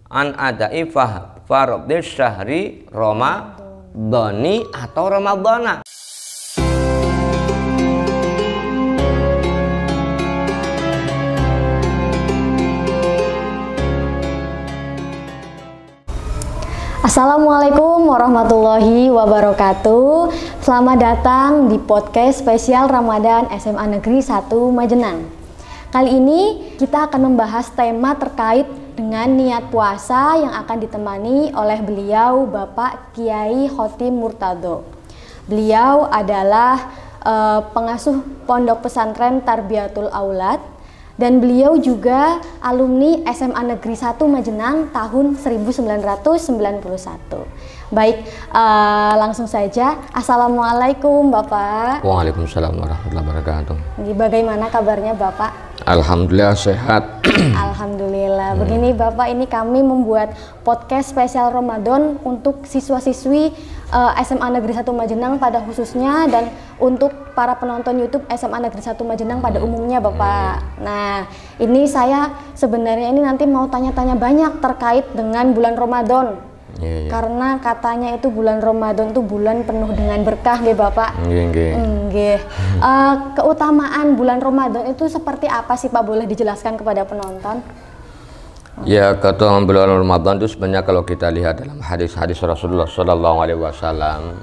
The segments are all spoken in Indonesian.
an adai fardhi syahri ramadhani atau ramadhana. Assalamualaikum warahmatullahi wabarakatuh. Selamat datang di podcast spesial Ramadan SMA Negeri 1 Majenang. Kali ini kita akan membahas tema terkait dengan niat puasa yang akan ditemani oleh beliau Bapak Kiai Khotim Murtado. Beliau adalah pengasuh Pondok Pesantren Tarbiyatul Aulad dan beliau juga alumni SMA Negeri 1 Majenang tahun 1991. Baik, langsung saja. Assalamualaikum Bapak. Waalaikumsalam warahmatullahi wabarakatuh. Bagaimana kabarnya Bapak? Alhamdulillah sehat. Alhamdulillah. Begini Bapak, ini kami membuat podcast spesial Ramadan untuk siswa-siswi SMA Negeri 1 Majenang pada khususnya dan untuk para penonton YouTube SMA Negeri 1 Majenang pada umumnya Bapak. Nah, ini saya sebenarnya ini nanti mau tanya-tanya banyak terkait dengan bulan Ramadan. Karena katanya itu bulan Ramadan itu bulan penuh dengan berkah nggih Bapak. Nggih. Keutamaan bulan Ramadan itu seperti apa sih Pak, boleh dijelaskan kepada penonton? Ya, keutamaan bulan Ramadan itu sebenarnya kalau kita lihat dalam hadis-hadis Rasulullah SAW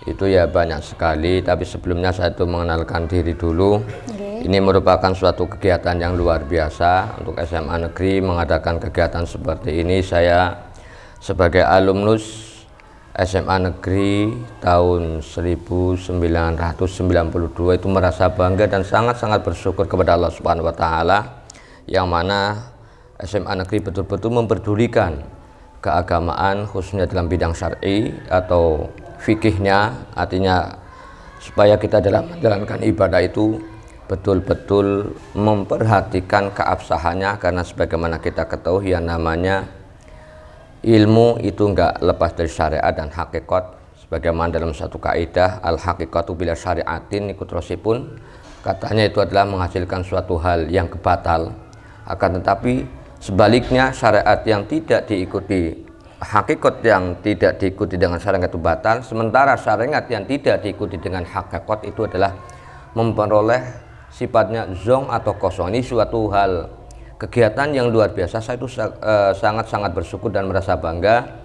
itu ya banyak sekali, tapi sebelumnya saya itu mengenalkan diri dulu. Ini merupakan suatu kegiatan yang luar biasa untuk SMA Negeri mengadakan kegiatan seperti ini. Saya sebagai alumnus SMA Negeri tahun 1992 itu merasa bangga dan sangat-sangat bersyukur kepada Allah Subhanahu wa taala yang mana SMA Negeri betul-betul memperdulikan keagamaan khususnya dalam bidang syar'i atau fikihnya, artinya supaya kita dalam menjalankan ibadah itu betul-betul memperhatikan keabsahannya, karena sebagaimana kita ketahui yang namanya ilmu itu enggak lepas dari syariat dan hakikat, sebagaimana dalam satu kaidah al hakikatu bila syariatin ikut rosipun, katanya itu adalah menghasilkan suatu hal yang kebatal, akan tetapi sebaliknya syariat yang tidak diikuti, hakikat yang tidak diikuti dengan syariat itu batal, sementara syariat yang tidak diikuti dengan hakikat itu adalah memperoleh sifatnya zong atau kosong. Ini suatu hal kegiatan yang luar biasa. Saya itu sangat-sangat bersyukur dan merasa bangga.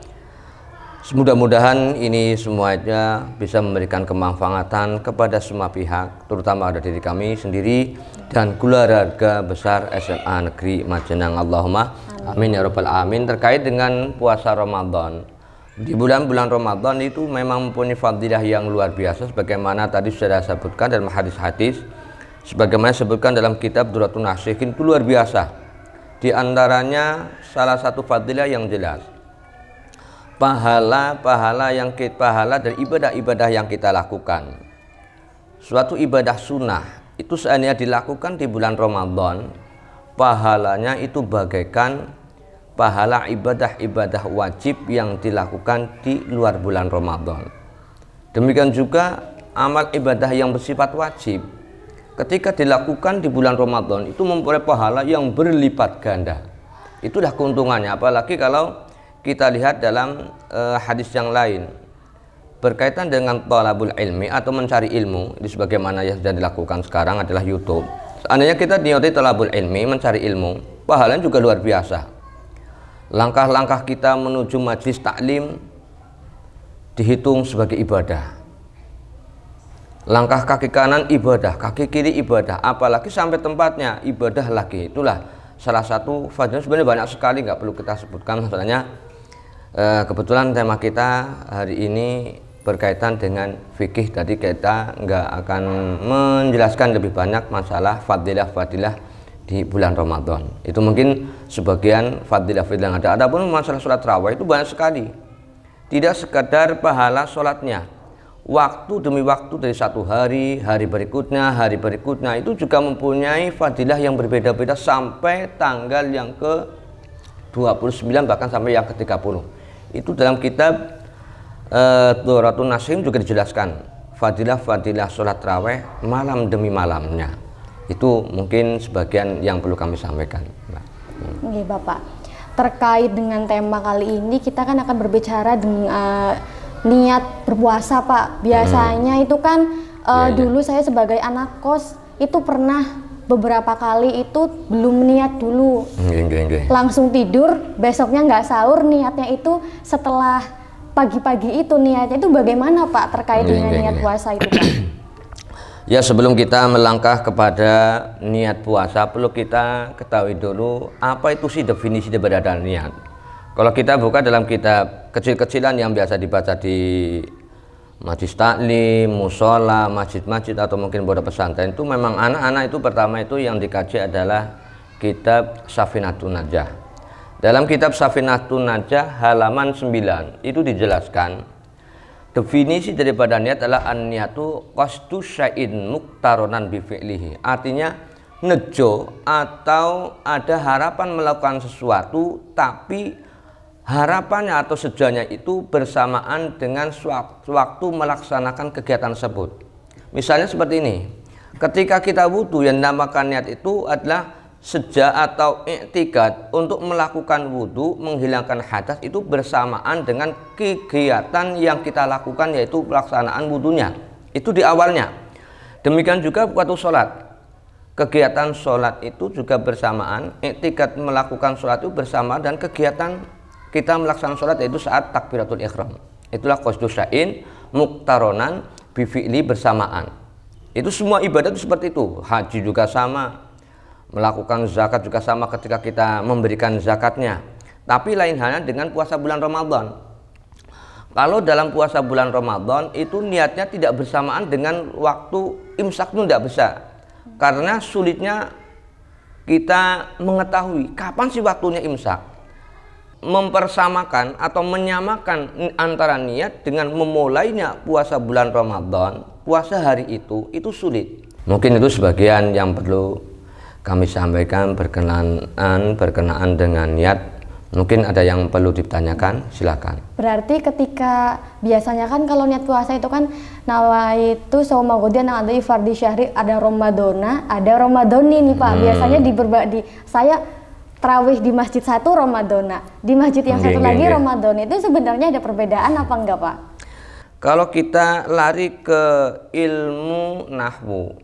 Mudah-mudahan ini semuanya bisa memberikan kemanfaatan kepada semua pihak, terutama ada diri kami sendiri dan keluarga besar SMA Negeri Majenang. Allahumma amin ya rabbal alamin. Terkait dengan puasa Ramadan, di bulan-bulan Ramadan itu memang mempunyai fadilah yang luar biasa, sebagaimana tadi sudah saya sebutkan dalam hadis-hadis, sebagaimana disebutkan dalam kitab Duratun Nasihin, itu luar biasa. Di antaranya salah satu fadilah yang jelas, pahala dari ibadah-ibadah yang kita lakukan. Suatu ibadah sunnah itu seandainya dilakukan di bulan Ramadan, pahalanya itu bagaikan pahala ibadah-ibadah wajib yang dilakukan di luar bulan Ramadan. Demikian juga amal ibadah yang bersifat wajib ketika dilakukan di bulan Ramadan itu memperoleh pahala yang berlipat ganda. Itulah keuntungannya, apalagi kalau kita lihat dalam hadis yang lain berkaitan dengan thalabul ilmi atau mencari ilmu. Ini sebagaimana yang sudah dilakukan sekarang adalah YouTube. Seandainya kita niati thalabul ilmi, mencari ilmu, pahalanya juga luar biasa. Langkah-langkah kita menuju majlis taklim dihitung sebagai ibadah. Langkah kaki kanan ibadah, kaki kiri ibadah, apalagi sampai tempatnya ibadah lagi. Itulah salah satu fadilah, sebenarnya banyak sekali, nggak perlu kita sebutkan. Masalahnya kebetulan tema kita hari ini berkaitan dengan fikih, tadi kita nggak akan menjelaskan lebih banyak masalah fadilah-fadilah di bulan Ramadan. Itu mungkin sebagian fadilah-fadilah yang ada. Adapun masalah sholat tarawih itu banyak sekali, tidak sekadar pahala sholatnya, waktu demi waktu dari satu hari berikutnya itu juga mempunyai fadilah yang berbeda-beda sampai tanggal yang ke-29 bahkan sampai yang ke-30. Itu dalam kitab Duratun Nasihin juga dijelaskan fadilah-fadilah sholat tarawih malam demi malamnya. Itu mungkin sebagian yang perlu kami sampaikan. Oke, Bapak. terkait dengan tema kali ini kita kan akan berbicara dengan niat berpuasa Pak. Biasanya itu kan dulu saya sebagai anak kos itu pernah beberapa kali itu belum niat dulu, langsung tidur, besoknya nggak sahur, niatnya itu setelah pagi-pagi itu niatnya itu bagaimana Pak terkait dengan niat puasa itu Pak? Ya, sebelum kita melangkah kepada niat puasa, perlu kita ketahui dulu apa itu sih definisi daripada niat. Kalau kita buka dalam kitab kecil-kecilan yang biasa dibaca di majlis taklim, musola, masjid-masjid atau mungkin pondok pesantren, itu memang anak-anak itu pertama itu yang dikaji adalah kitab Safinatun Najah. Dalam kitab Safinatun Najah halaman 9 itu dijelaskan definisi daripada niat adalah an-niyatu qasdu syai'in muqtaronan bi fi'lihi. Artinya nejo atau ada harapan melakukan sesuatu tapi harapannya atau sejanya itu bersamaan dengan waktu melaksanakan kegiatan tersebut. Misalnya seperti ini. Ketika kita wudu, yang dinamakan niat itu adalah sejak atau i'tikad untuk melakukan wudu, menghilangkan hadas itu bersamaan dengan kegiatan yang kita lakukan, yaitu pelaksanaan wudunya itu di awalnya. Demikian juga waktu sholat, kegiatan sholat itu juga bersamaan, i'tikad melakukan sholat itu bersamaan dan kegiatan kita melaksanakan sholat yaitu saat takbiratul ihram. Itulah qasdu syai'in muqtaronan bi fi'li, bersamaan. Itu semua ibadah itu seperti itu. Haji juga sama, melakukan zakat juga sama ketika kita memberikan zakatnya. Tapi lain halnya dengan puasa bulan Ramadan. Kalau dalam puasa bulan Ramadan itu niatnya tidak bersamaan dengan waktu imsak, itu tidak bisa. Karena sulitnya kita mengetahui kapan sih waktunya imsak. Mempersamakan atau menyamakan antara niat dengan memulainya puasa bulan Ramadan, puasa hari itu sulit. Mungkin itu sebagian yang perlu kami sampaikan berkenaan dengan niat. Mungkin ada yang perlu ditanyakan, silakan. Berarti ketika biasanya kan kalau niat puasa itu kan nawaitu shauma ghadin ada fardhi syahri, ada Ramadana, ada Ramadhani nih Pak. Biasanya saya tarawih di masjid satu Ramadana, di masjid yang satu lagi Ramadhani. Itu sebenarnya ada perbedaan apa enggak Pak? Kalau kita lari ke ilmu nahwu,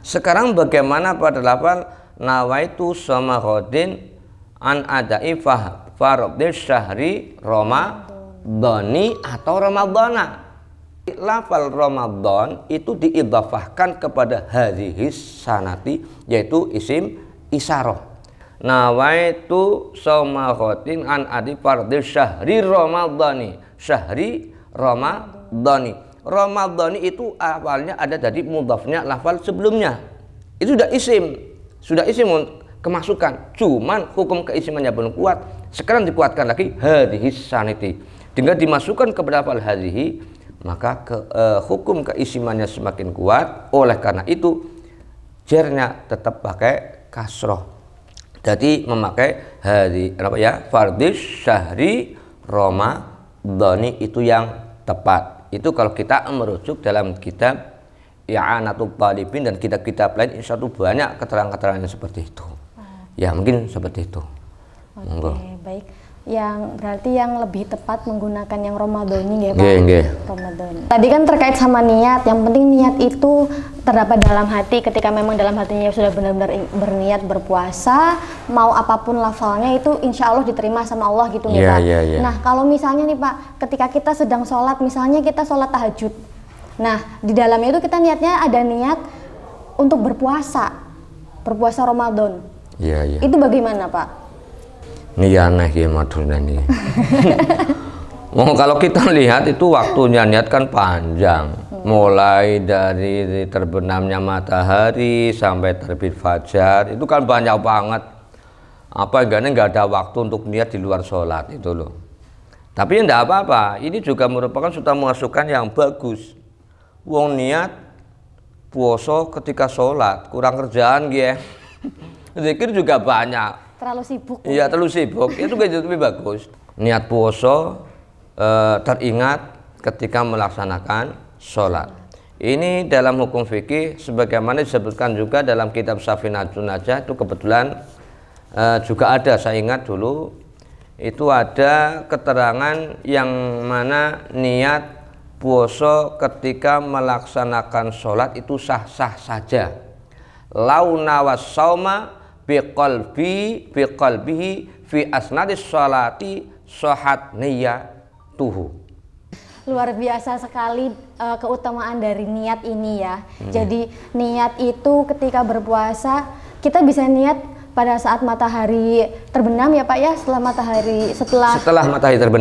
sekarang bagaimana pada lafal nawaitu shauma ghadin an adai fardhi syahri Ramadhani atau Ramadana. Lafal Ramadan itu diidhafahkan kepada hadhis sanati, yaitu isim isyarah. Nawaitu shauma ghadin an adai fardhi syahri Ramadhani. Syahri Ramadhani. Ramadhani itu awalnya ada dari mudhafnya lafal sebelumnya. Itu sudah isim kemasukan. Cuman hukum keisimannya belum kuat. Sekarang dikuatkan lagi hadhihi sanati. Dengan dimasukkan kepada lafal hadhihi, maka hukum keisimannya semakin kuat. Oleh karena itu jernya tetap pakai kasroh. Jadi memakai fardhi syahri Ramadhani itu yang tepat. Itu kalau kita merujuk dalam kitab I'anatul Talibin dan kitab-kitab lain, insya Allah banyak keterangan-keterangan seperti itu. Ya mungkin seperti itu. Oke, baik. Berarti yang lebih tepat menggunakan yang Ramadhani ya Pak? Ramadhani. Tadi kan terkait sama niat, yang penting niat itu terdapat dalam hati. Ketika memang dalam hatinya sudah benar-benar berniat berpuasa, mau apapun lafalnya itu insya Allah diterima sama Allah gitu nih Pak. Nah kalau misalnya nih Pak, ketika kita sedang sholat, misalnya kita sholat tahajud, nah di dalamnya itu kita niatnya ada niat untuk berpuasa Ramadan. Itu bagaimana Pak? Ini aneh ya madurnya nih. Kalau kita lihat itu waktunya niat kan panjang. Mulai dari terbenamnya matahari sampai terbit fajar, itu kan banyak banget. Apa enggaknya nggak ada waktu untuk niat di luar sholat itu loh. Tapi enggak apa-apa, ini juga merupakan suatu masukan yang bagus. Wong niat puasa ketika sholat, kurang kerjaan ya. Zikir juga banyak. Terlalu sibuk. Iya, terlalu sibuk. Itu lebih bagus. Niat puasa teringat ketika melaksanakan sholat. Ini dalam hukum fikih sebagaimana disebutkan juga dalam kitab Safinatun Najah, itu kebetulan juga ada, saya ingat dulu itu ada keterangan yang mana niat puasa ketika melaksanakan sholat itu sah-sah saja. Launa was-sauma biqalbihi fi asnadis sholati shohat niyatuhu. Luar biasa sekali keutamaan dari niat ini ya. Jadi niat itu ketika berpuasa kita bisa niat pada saat matahari terbenam ya Pak ya, setelah matahari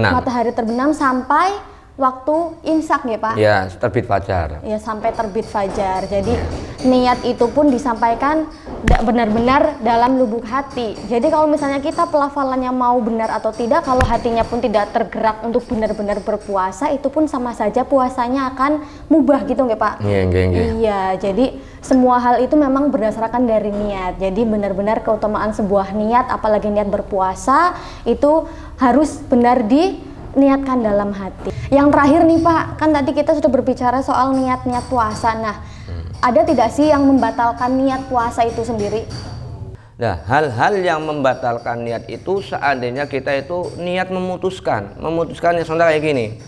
matahari terbenam sampai waktu imsak ya Pak. Ya, terbit fajar. Ya, sampai terbit fajar. Jadi niat itu pun disampaikan benar-benar dalam lubuk hati. Jadi kalau misalnya kita pelafalannya mau benar atau tidak, kalau hatinya pun tidak tergerak untuk benar-benar berpuasa, itu pun sama saja puasanya akan mubah gitu nggak Pak? Iya, jadi semua hal itu memang berdasarkan dari niat. Jadi benar-benar keutamaan sebuah niat, apalagi niat berpuasa, itu harus benar diniatkan dalam hati. Yang terakhir nih Pak, kan tadi kita sudah berbicara soal niat-niat puasa. Nah, ada tidak sih yang membatalkan niat puasa itu sendiri? Nah, hal-hal yang membatalkan niat itu seandainya kita itu niat memutuskannya contoh kayak gini.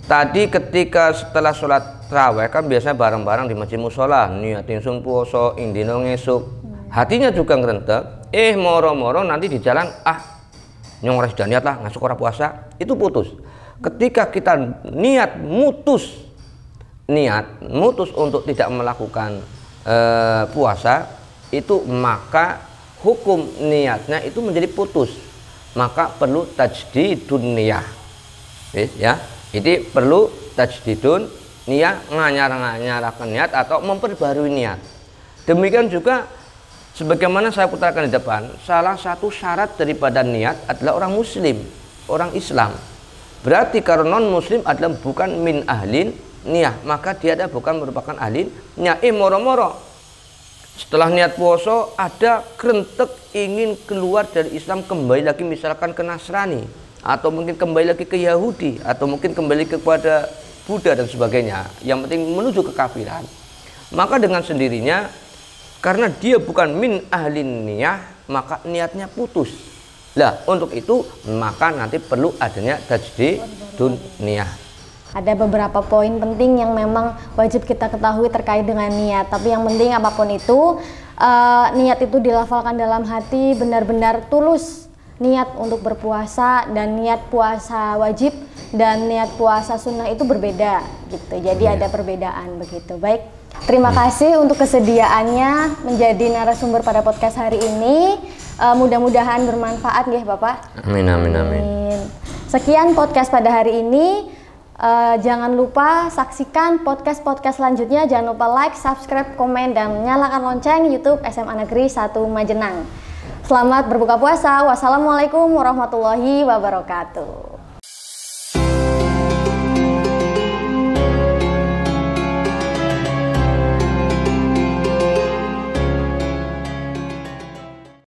Tadi ketika setelah sholat tarawih kan biasanya bareng-bareng di masjid musola, niatin sun puasa, indino ngesuk, hatinya juga ngerentek. Moro-moro nanti di jalan nyong ora sudah niat lah ngasuk ora puasa, itu putus. Ketika kita mutus untuk tidak melakukan puasa itu, maka hukum niatnya itu menjadi putus, maka perlu tajdidun niyah ya. Jadi perlu tajdidun niyah, nganyarakan niat atau memperbarui niat. Demikian juga sebagaimana saya putarkan di depan, salah satu syarat daripada niat adalah orang muslim, orang Islam. Berarti kalau non muslim adalah bukan min ahlin niyah, maka dia bukan merupakan ahlin niyah. Moro-moro setelah niat puasa ada kerentek ingin keluar dari Islam, kembali lagi misalkan ke Nasrani, atau mungkin kembali lagi ke Yahudi, atau mungkin kembali kepada Buddha dan sebagainya, yang penting menuju kekafiran, maka dengan sendirinya karena dia bukan min ahlin niyah, maka niatnya putus. Lah, untuk itu maka nanti perlu adanya tajdidun niyah. Ada beberapa poin penting yang memang wajib kita ketahui terkait dengan niat. Tapi yang penting apapun itu, niat itu dilafalkan dalam hati, benar-benar tulus niat untuk berpuasa, dan niat puasa wajib dan niat puasa sunnah itu berbeda gitu. Jadi ada perbedaan begitu. Baik, terima kasih untuk kesediaannya menjadi narasumber pada podcast hari ini. Mudah-mudahan bermanfaat ya Bapak. Amin, amin, amin. Sekian podcast pada hari ini. Jangan lupa saksikan podcast-podcast selanjutnya. Jangan lupa like, subscribe, komen, dan nyalakan lonceng YouTube SMA Negeri 1 Majenang. Selamat berbuka puasa. Wassalamualaikum warahmatullahi wabarakatuh.